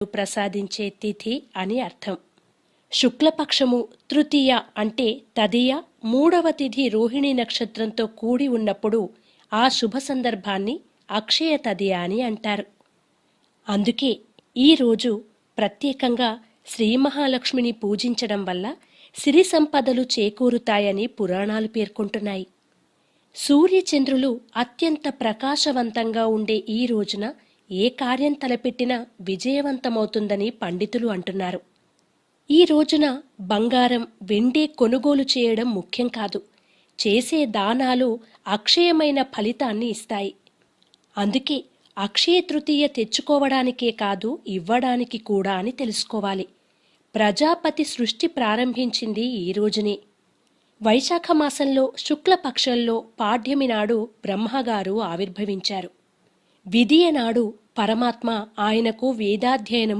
ప్రసాదించే తిథి అని అర్థం. శుక్లపక్షము తృతీయ అంటే తదియ, మూడవ తిథి రోహిణి నక్షత్రంతో కూడి ఉన్నప్పుడు ఆ శుభ సందర్భాన్ని అక్షయ తదియ అని అంటారు. అందుకే ఈరోజు ప్రత్యేకంగా శ్రీ మహాలక్ష్మిని పూజించడం వల్ల సిరి సంపదలు చేకూరుతాయని పురాణాలు పేర్కొంటున్నాయి. సూర్యచంద్రులు అత్యంత ప్రకాశవంతంగా ఉండే ఈ రోజున ఏ కార్యం తలపెట్టినా విజయవంతమవుతుందని పండితులు అంటున్నారు. ఈ రోజున బంగారం, వెండి కొనుగోలు చేయడం ముఖ్యం కాదు, చేసే దానాలు అక్షయమైన ఫలితాన్ని ఇస్తాయి. అందుకే అక్షయ తృతీయ తెచ్చుకోవడానికే కాదు, ఇవ్వడానికి కూడా అని తెలుసుకోవాలి. ప్రజాపతి సృష్టి ప్రారంభించింది ఈ రోజునే. వైశాఖ మాసంలో శుక్లపక్షంలో పాడ్యమి నాడు బ్రహ్మగారు ఆవిర్భవించారు. విదియ నాడు పరమాత్మ ఆయనకు వేదాధ్యయనం